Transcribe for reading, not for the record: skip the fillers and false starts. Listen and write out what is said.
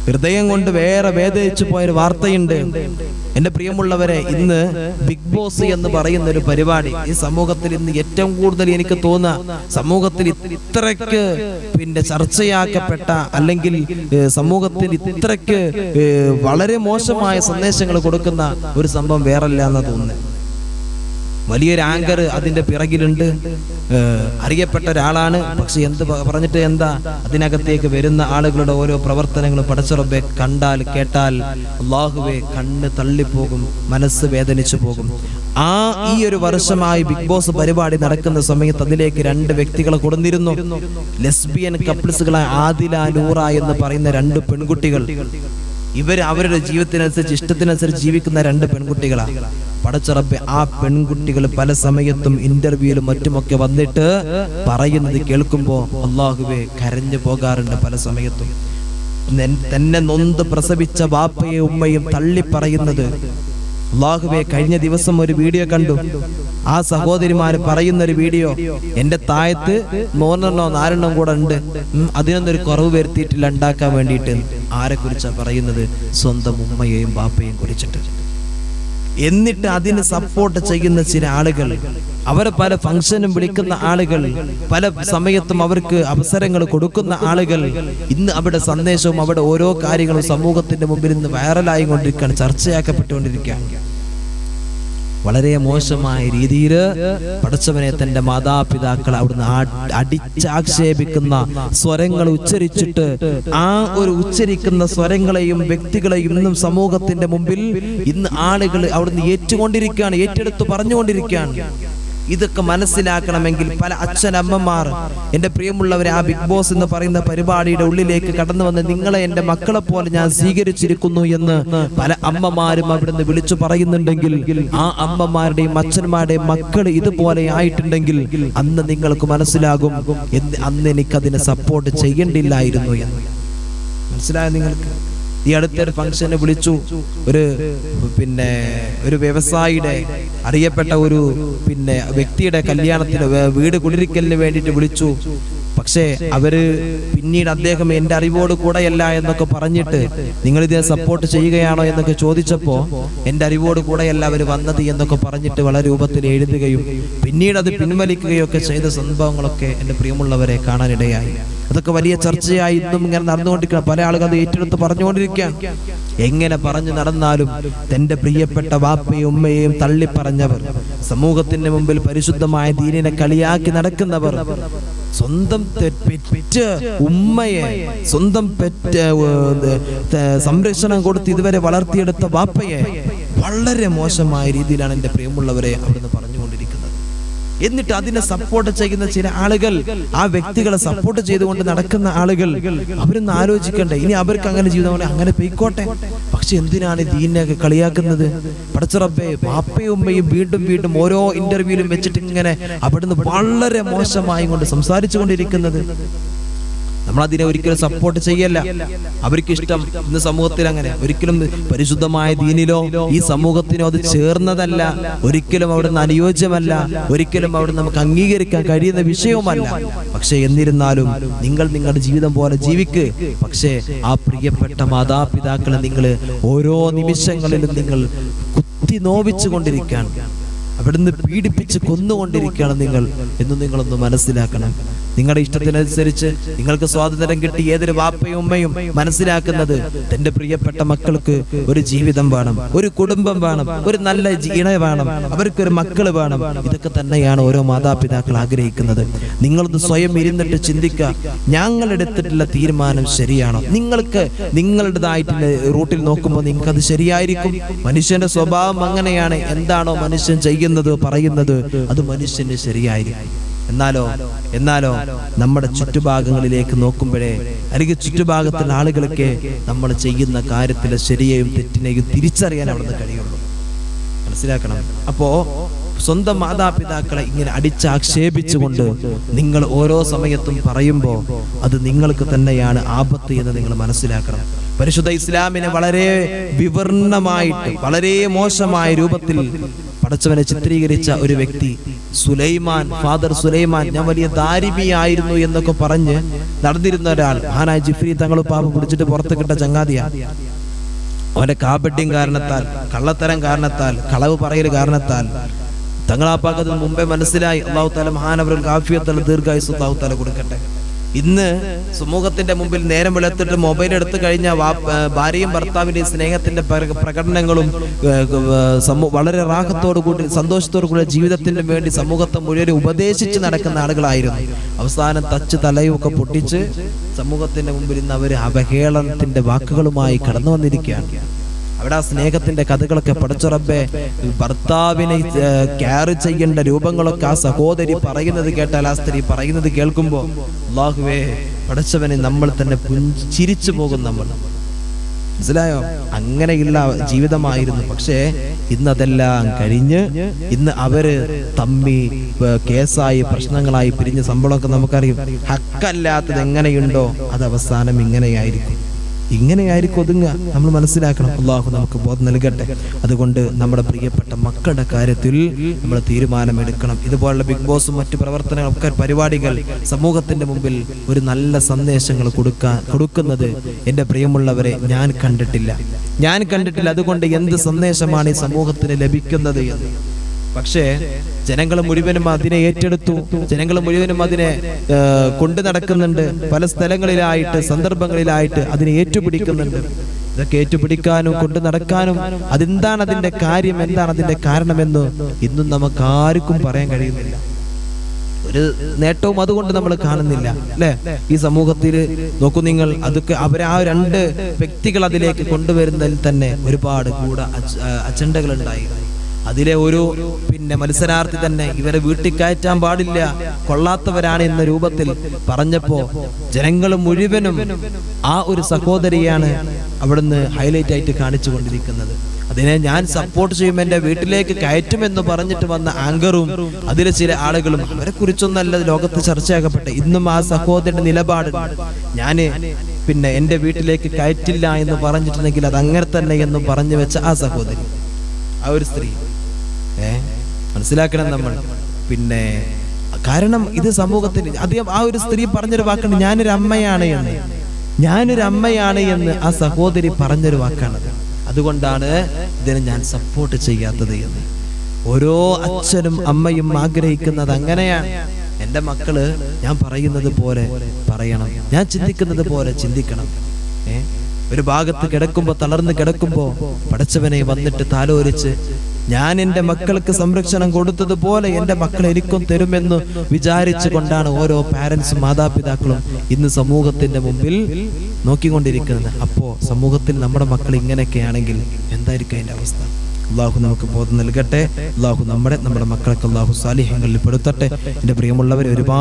ഹൃദയം കൊണ്ട് വേറെ വേദനിച്ചു പോയൊരു വാർത്തയുണ്ട്. എൻ്റെ പ്രിയമുള്ളവരെ, ഇന്ന് ബിഗ് ബോസ് എന്ന് പറയുന്ന ഒരു പരിപാടി ഈ സമൂഹത്തിൽ ഇന്ന് ഏറ്റവും കൂടുതൽ എനിക്ക് തോന്നുക സമൂഹത്തിൽ ഇത്രയ്ക്ക് ചർച്ചയാക്കപ്പെട്ട, അല്ലെങ്കിൽ സമൂഹത്തിൽ ഇത്രയ്ക്ക് വളരെ മോശമായ സന്ദേശങ്ങൾ കൊടുക്കുന്ന ഒരു സംഭവം വേറല്ല എന്നാ തോന്നുന്നത്. വലിയൊരു ആങ്കർ അതിന്റെ പിറകിലുണ്ട്, അറിയപ്പെട്ട ഒരാളാണ്. പക്ഷെ എന്ത് പറഞ്ഞിട്ട് എന്താ, അതിനകത്തേക്ക് വരുന്ന ആളുകളുടെ ഓരോ പ്രവർത്തനങ്ങളും പടച്ച റബ്ബേ കണ്ടാൽ കേട്ടാൽ അല്ലാഹുവേ കണ്ണ് തള്ളിപ്പോകും, മനസ്സ് വേദനിച്ചു പോകും. ഈ ഒരു വർഷമായി ബിഗ് ബോസ് പരിപാടി നടക്കുന്ന സമയത്ത് അതിലേക്ക് 2 വ്യക്തികളെ കൊടുത്തിരുന്നു. ലെസ്ബിയൻ കപ്പിൾസുകളായ ആദില, നൂറ എന്ന് പറയുന്ന 2 പെൺകുട്ടികൾ. ഇവർ അവരുടെ ജീവിതത്തിനനുസരിച്ച് ഇഷ്ടത്തിനനുസരിച്ച് ജീവിക്കുന്ന 2 പെൺകുട്ടികളാണ്. പടച്ച റബ്ബേ, ആ പെൺകുട്ടികൾ പല സമയത്തും ഇന്റർവ്യൂയിലും മറ്റുമൊക്കെ വന്നിട്ട് പറയുന്നത് കേൾക്കുമ്പോൾ അല്ലാഹുവേ കരഞ്ഞു പോകാറുണ്ട്. പല സമയത്തും തന്നെ നൊന്ത് പ്രസവിച്ച ബാപ്പയും ഉമ്മയും തള്ളി പറയുന്നത്. അല്ലാഹുവേ, കഴിഞ്ഞ ദിവസം ഒരു വീഡിയോ കണ്ടു. ആ സഹോദരിമാര് പറയുന്ന ഒരു വീഡിയോ, എന്റെ താഴത്ത് 3-4 കൂടെ ഉണ്ട്, അതിനൊന്നും ഒരു കുറവ് വരുത്തിയിട്ടില്ല ഉണ്ടാക്കാൻ വേണ്ടിയിട്ട്. ആരെ കുറിച്ചാ പറയുന്നത്? സ്വന്തം ഉമ്മയെയും ബാപ്പയെയും കുറിച്ചിട്ട്. എന്നിട്ട് അതിന് സപ്പോർട്ട് ചെയ്യുന്ന ചില ആളുകൾ, അവരെ പല ഫംഗ്ഷനും വിളിക്കുന്ന ആളുകൾ, പല സമയത്തും അവർക്ക് അവസരങ്ങൾ കൊടുക്കുന്ന ആളുകൾ, ഇന്ന് അവിടെ സന്ദേശവും അവിടെ ഓരോ കാര്യങ്ങളും സമൂഹത്തിന്റെ മുമ്പിൽ ഇന്ന് വൈറലായി കൊണ്ടിരിക്കുകയാണ്, ചർച്ചയാക്കപ്പെട്ടുകൊണ്ടിരിക്കുകയാണ്. വളരെ മോശമായ രീതിയിൽ പടച്ചവനെ തന്റെ മാതാപിതാക്കൾ അവിടുന്ന് അടിച്ചാക്ഷേപിക്കുന്ന സ്വരങ്ങൾ ഉച്ചരിച്ചിട്ട്, ആ ഒരു ഉച്ചരിക്കുന്ന സ്വരങ്ങളെയും വ്യക്തികളെയും ഇന്നും സമൂഹത്തിന്റെ മുമ്പിൽ ഇന്ന് ആളുകൾ അവിടുന്ന് ഏറ്റുകൊണ്ടിരിക്കുകയാണ്, ഏറ്റെടുത്ത് പറഞ്ഞുകൊണ്ടിരിക്കുകയാണ്. ഇതൊക്കെ മനസ്സിലാക്കണമെങ്കിൽ പല അച്ഛനമ്മമാർ, എൻ്റെ പ്രിയമുള്ളവരെ, ആ ബിഗ് ബോസ് എന്ന് പറയുന്ന പരിപാടിയുടെ ഉള്ളിലേക്ക് കടന്നു വന്ന് നിങ്ങളെ എൻ്റെ മക്കളെ പോലെ ഞാൻ സ്വീകരിച്ചിരിക്കുന്നു എന്ന് പല അമ്മമാരും അവിടുന്ന് വിളിച്ചു പറയുന്നുണ്ടെങ്കിൽ, ആ അമ്മമാരുടെയും അച്ഛന്മാരുടെയും മക്കൾ ഇതുപോലെ ആയിട്ടുണ്ടെങ്കിൽ അന്ന് നിങ്ങൾക്ക് മനസ്സിലാകും അന്ന് എനിക്കതിനെ സപ്പോർട്ട് ചെയ്യേണ്ടില്ലായിരുന്നു എന്ന്. മനസ്സിലായോ നിങ്ങൾക്ക്? ഈ അടുത്തൊരു ഫംഗ്ഷന് വിളിച്ചു, ഒരു വ്യവസായിയുടെ അറിയപ്പെട്ട ഒരു വ്യക്തിയുടെ കല്യാണത്തിന് വീട് കുടിരിക്കലിന് വേണ്ടിയിട്ട് വിളിച്ചു. പക്ഷേ അവര് പിന്നീട് അദ്ദേഹം എൻ്റെ അറിവോട് കൂടെയല്ല എന്നൊക്കെ പറഞ്ഞിട്ട്, നിങ്ങൾ ഇതിനെ സപ്പോർട്ട് ചെയ്യുകയാണോ എന്നൊക്കെ ചോദിച്ചപ്പോ എൻ്റെ അറിവോട് കൂടെയല്ല അവർ വന്നത് എന്നൊക്കെ പറഞ്ഞിട്ട് വളരെ രൂപത്തിൽ എഴുതുകയും പിന്നീട് അത് പിൻവലിക്കുകയും ഒക്കെ ചെയ്ത സംഭവങ്ങളൊക്കെ എൻ്റെ പ്രിയമുള്ളവരെ കാണാനിടയായി. അതൊക്കെ വലിയ ചർച്ചയായി ഇന്നും ഇങ്ങനെ നടന്നുകൊണ്ടിരിക്കണം. പല ആളുകൾ അത് ഏറ്റെടുത്ത് പറഞ്ഞുകൊണ്ടിരിക്കുകയാണ്. എങ്ങനെ പറഞ്ഞു നടന്നാലും തന്റെ പ്രിയപ്പെട്ട വാപ്പയും ഉമ്മയെയും തള്ളിപ്പറഞ്ഞവർ, സമൂഹത്തിന്റെ മുമ്പിൽ പരിശുദ്ധമായ ദീനിനെ കളിയാക്കി നടക്കുന്നവർ, സ്വന്തം പെറ്റ ഉമ്മയെ, സ്വന്തം സംരക്ഷണം കൊടുത്ത് ഇതുവരെ വളർത്തിയെടുത്ത വാപ്പയെ വളരെ മോശമായ രീതിയിലാണ് എൻ്റെ പ്രിയമുള്ളവരെ അവിടുന്ന് പറഞ്ഞുകൊണ്ടിരിക്കുന്നത്. എന്നിട്ട് അതിനെ സപ്പോർട്ട് ചെയ്യുന്ന ചില ആളുകൾ, ആ വ്യക്തികളെ സപ്പോർട്ട് ചെയ്തുകൊണ്ട് നടക്കുന്ന ആളുകൾ, അവരൊന്ന് ആലോചിക്കണ്ടേ, ഇനി അവർക്ക് അങ്ങനെ ജീവിതം അങ്ങനെ പോയിക്കോട്ടെ. പക്ഷെ എന്തിനാണ് ദീനിനെ കളിയാക്കുന്നത്? പടച്ച റബ്ബേ, ബാപ്പയും ഉമ്മയും വീണ്ടും വീണ്ടും ഓരോ ഇന്റർവ്യൂവിലും വെച്ചിട്ട് ഇങ്ങനെ അവിടുന്ന് വളരെ മോശമായി കൊണ്ട് സംസാരിച്ചു കൊണ്ടിരിക്കുന്നത്. നമ്മളതിനെ ഒരിക്കലും സപ്പോർട്ട് ചെയ്യല്ല. അവർക്ക് ഇഷ്ടം ഇന്ന് സമൂഹത്തിൽ അങ്ങനെ ഒരിക്കലും പരിശുദ്ധമായ ദീനിലോ ഈ സമൂഹത്തിനോ അത് ചേർന്നതല്ല, ഒരിക്കലും അവിടുന്ന് അനുയോജ്യമല്ല, ഒരിക്കലും അവിടുന്ന് നമുക്ക് അംഗീകരിക്കാൻ കഴിയുന്ന വിഷയവുമല്ല. പക്ഷെ എന്നിരുന്നാലും നിങ്ങൾ നിങ്ങളുടെ ജീവിതം പോലെ ജീവിക്ക്. പക്ഷേ ആ പ്രിയപ്പെട്ട മാതാപിതാക്കളെ നിങ്ങൾ ഓരോ നിമിഷങ്ങളിലും നിങ്ങൾ കുത്തി നോവിച്ചു കൊണ്ടിരിക്കുകയാണ്, അവിടുന്ന് പീഡിപ്പിച്ച് കൊന്നുകൊണ്ടിരിക്കുകയാണ് നിങ്ങൾ എന്ന് നിങ്ങളൊന്ന് മനസ്സിലാക്കണം. നിങ്ങളുടെ ഇഷ്ടത്തിനനുസരിച്ച് നിങ്ങൾക്ക് സ്വാതന്ത്ര്യം കിട്ടി ഏതൊരു വാപ്പയും ഉമ്മയും മനസ്സിലാക്കുന്നത് തന്റെ പ്രിയപ്പെട്ട മക്കൾക്ക് ഒരു ജീവിതം വേണം, ഒരു കുടുംബം വേണം, ഒരു നല്ല ഇണ വേണം, അവർക്കൊരു മക്കള് വേണം. ഇതൊക്കെ തന്നെയാണ് ഓരോ മാതാപിതാക്കൾ ആഗ്രഹിക്കുന്നത്. നിങ്ങളൊന്ന് സ്വയം ഇരുന്നിട്ട് ചിന്തിക്കുക, ഞങ്ങളെടുത്തിട്ടുള്ള തീരുമാനം ശരിയാണോ? നിങ്ങൾക്ക് നിങ്ങളുടേതായിട്ടുള്ള റൂട്ടിൽ നോക്കുമ്പോൾ നിങ്ങൾക്ക് അത് ശരിയായിരിക്കും. മനുഷ്യന്റെ സ്വഭാവം അങ്ങനെയാണ്. എന്താണോ മനുഷ്യൻ ചെയ്യുന്നത് പറയുന്നത് അത് മനുഷ്യന് ശരിയായിരിക്കും. എന്നാലോ നമ്മുടെ ചുറ്റുഭാഗങ്ങളിലേക്ക് നോക്കുമ്പോഴേ, അല്ലെങ്കിൽ ചുറ്റുഭാഗത്തുള്ള ആളുകളൊക്കെ നമ്മൾ ചെയ്യുന്ന കാര്യത്തിലെ ശരിയെയും തെറ്റിനെയും തിരിച്ചറിയാൻ അവിടുന്ന് കഴിയുള്ളൂ. മനസ്സിലാക്കണം. അപ്പോ സ്വന്തം മാതാപിതാക്കളെ ഇങ്ങനെ അടിച്ചാക്ഷേപിച്ചുകൊണ്ട് നിങ്ങൾ ഓരോ സമയത്തും പറയുമ്പോൾ അത് നിങ്ങൾക്ക് തന്നെയാണ് ആപത്ത് എന്ന് നിങ്ങൾ മനസ്സിലാക്കണം. പരിശുദ്ധ ഇസ്ലാമിനെ വളരെ വിവരണമായിട്ട് വളരെ മോശമായ രൂപത്തിൽ പടച്ചവനെ ചിത്രീകരിച്ച ഒരു വ്യക്തി സുലൈമാൻ, ഫാദർ സുലൈമാൻ, ഞാൻ വലിയ ദാരിമിയായിരുന്നു എന്നൊക്കെ പറഞ്ഞ് നടന്നിരുന്ന ഒരാൾ, മഹാനായ ജിഫ്രി തങ്ങൾ പാപ പിടിച്ചിട്ട് പുറത്ത് കിട്ട ചങ്ങാതിയാ. അവന്റെ കാപട്യം കാരണത്താൽ, കള്ളത്തരം കാരണത്താൽ, കളവ് പറയൽ കാരണത്താൽ തങ്ങളാപ്പാക്കതിന് മുമ്പേ മനസ്സിലായി. അല്ലാഹു തആല മഹാനവർക്ക് ആഫിയത്തുള്ള ദീർഘായുസ്സ് അല്ലാഹു തആല കൊടുക്കട്ടെ. ഇന്ന് സമൂഹത്തിന്റെ മുമ്പിൽ നേരം വെളുത്തിട്ട് മൊബൈൽ എടുത്തു കഴിഞ്ഞാൽ ഭാര്യയും ഭർത്താവിന്റെ സ്നേഹത്തിന്റെ പ്രകടനങ്ങളും വളരെ റാഹത്തോടു കൂടി സന്തോഷത്തോടു കൂടി ജീവിതത്തിന് വേണ്ടി സമൂഹത്തെ മുഴുവൻ ഉപദേശിച്ച് നടക്കുന്ന ആളുകളായിരുന്നു. അവസാനം തച്ച് തലയുമൊക്കെ പൊട്ടിച്ച് സമൂഹത്തിന്റെ മുമ്പിൽ ഇന്ന് അവർ അവഹേളനത്തിന്റെ വാക്കുകളുമായി കടന്നു വന്നിരിക്കുകയാണ്. അവിടെ ആ സ്നേഹത്തിന്റെ കഥകളൊക്കെ പടച്ച റബ്ബേ, ഭർത്താവിനെ കെയർ ചെയ്യേണ്ട രൂപങ്ങളൊക്കെ ആ സഹോദരി പറയുന്നത് കേട്ടാൽ, ആ സ്ത്രീ പറയുന്നത് കേൾക്കുമ്പോൾ അല്ലാഹുവേ പടച്ചവനെ നമ്മൾ തന്നെ ചിരിച്ചു പോകും. നമ്മൾ മനസ്സിലായോ? അങ്ങനെയുള്ള ജീവിതമായിരുന്നു. പക്ഷേ ഇന്ന് അതെല്ലാം കഴിഞ്ഞ് ഇന്ന് അവര് തമ്മി കേസായി പ്രശ്നങ്ങളായി പിരിഞ്ഞ സംഭവമൊക്കെ നമുക്കറിയും. ഹക്കല്ലാത്തത് എങ്ങനെയുണ്ടോ അത് അവസാനം ഇങ്ങനെയായിരിക്കും ഒതുങ്ങുക. നമ്മൾ മനസ്സിലാക്കണം. അല്ലാഹു നമുക്ക് ബോധം നൽകട്ടെ. അതുകൊണ്ട് നമ്മുടെ പ്രിയപ്പെട്ട മക്കളുടെ കാര്യത്തിൽ നമ്മൾ തീരുമാനമെടുക്കണം. ഇതുപോലുള്ള ബിഗ് ബോസും മറ്റു പ്രവർത്തനങ്ങളൊക്കെ പരിപാടികൾ സമൂഹത്തിന്റെ മുമ്പിൽ ഒരു നല്ല സന്ദേശങ്ങൾ കൊടുക്കുന്നത് എൻ്റെ പ്രിയമുള്ളവരെ ഞാൻ കണ്ടിട്ടില്ല. അതുകൊണ്ട് എന്ത് സന്ദേശമാണ് ഈ സമൂഹത്തിന് ലഭിക്കുന്നത് എന്ന്. പക്ഷേ ജനങ്ങൾ മുഴുവനും അതിനെ ഏറ്റെടുത്തു, ജനങ്ങൾ മുഴുവനും അതിനെ കൊണ്ടു നടക്കുന്നുണ്ട്. പല സ്ഥലങ്ങളിലായിട്ട്, സന്ദർഭങ്ങളിലായിട്ട് അതിനെ ഏറ്റുപിടിക്കുന്നുണ്ട്. ഇതൊക്കെ ഏറ്റുപിടിക്കാനും കൊണ്ടു നടക്കാനും അതെന്താണ് അതിന്റെ കാര്യം, എന്താണ് അതിന്റെ കാരണമെന്ന് ഇന്നും നമുക്ക് ആർക്കും പറയാൻ കഴിയുന്നില്ല. ഒരു നേട്ടവും അതുകൊണ്ട് നമ്മൾ കാണുന്നില്ല, അല്ലെ? ഈ സമൂഹത്തിൽ നോക്കൂ നിങ്ങൾ, അതൊക്കെ അവരെ ആ രണ്ട് വ്യക്തികൾ അതിലേക്ക് കൊണ്ടുവരുന്നതിൽ തന്നെ ഒരുപാട് അജണ്ടകൾ ഉണ്ടായി. അതിലെ ഒരു മത്സരാർത്ഥി തന്നെ ഇവരെ വീട്ടിൽ കയറ്റാൻ പാടില്ല, കൊള്ളാത്തവരാണ് എന്ന രൂപത്തിൽ പറഞ്ഞപ്പോ ജനങ്ങൾ മുഴുവനും ആ ഒരു സഹോദരിയാണ് അവിടുന്ന് ഹൈലൈറ്റ് ആയിട്ട് കാണിച്ചു കൊണ്ടിരിക്കുന്നത്. അതിനെ ഞാൻ സപ്പോർട്ട് ചെയ്യും, എന്റെ വീട്ടിലേക്ക് കയറ്റുമെന്ന് പറഞ്ഞിട്ട് വന്ന ആങ്കറും അതിലെ ചില ആളുകളും അവരെ കുറിച്ചൊന്നല്ല ലോകത്ത് ചർച്ചയാക്കപ്പെട്ടെ. ഇന്നും ആ സഹോദരിയുടെ നിലപാട്, ഞാന് എന്റെ വീട്ടിലേക്ക് കയറ്റില്ല എന്ന് പറഞ്ഞിട്ടുണ്ടെങ്കിൽ അത് അങ്ങനെ തന്നെ എന്നും പറഞ്ഞു വെച്ച ആ സഹോദരി, ആ ഒരു സ്ത്രീ, മനസ്സിലാക്കണം നമ്മൾ. കാരണം ഇത് സമൂഹത്തിന് അധികം ആ ഒരു സ്ത്രീ പറഞ്ഞൊരു വാക്കാണ്, ഞാനൊരു അമ്മയാണ് എന്ന് ആ സഹോദരി പറഞ്ഞൊരു വാക്കാണ്. അതുകൊണ്ടാണ് ഇതിനെ ഞാൻ സപ്പോർട്ട് ചെയ്യാത്തത് എന്ന്. ഓരോ അച്ഛനും അമ്മയും ആഗ്രഹിക്കുന്നത് അങ്ങനെയാണ്. എൻ്റെ മക്കള് ഞാൻ പറയുന്നത് പോലെ പറയണം, ഞാൻ ചിന്തിക്കുന്നത് പോലെ ചിന്തിക്കണം. ഒരു ഭാഗത്ത് കിടക്കുമ്പോ, തളർന്ന് കിടക്കുമ്പോ പടച്ചവനെ വന്നിട്ട് താലോലിച്ച് ഞാൻ എൻ്റെ മക്കൾക്ക് സംരക്ഷണം കൊടുത്തതുപോലെ എൻ്റെ മക്കൾ എനിക്കും തരുമെന്ന് വിചാരിച്ചു കൊണ്ടാണ് ഓരോ പാരന്റ്സും, മാതാപിതാക്കളും ഇന്ന് സമൂഹത്തിന്റെ മുമ്പിൽ നോക്കിക്കൊണ്ടിരിക്കുന്നത്. അപ്പോ സമൂഹത്തിൽ നമ്മുടെ മക്കൾ ഇങ്ങനെയൊക്കെയാണെങ്കിൽ എന്തായിരിക്കും അതിന്റെ അവസ്ഥ? അല്ലാഹു നമുക്ക് ബോധം നൽകട്ടെ. അല്ലാഹു നമ്മുടെ മക്കൾക്ക് അല്ലാഹു സാലിഹ്യങ്ങളിൽ പെടുത്തട്ടെ. എൻ്റെ പ്രിയമുള്ളവരെ, ഒരുപാട്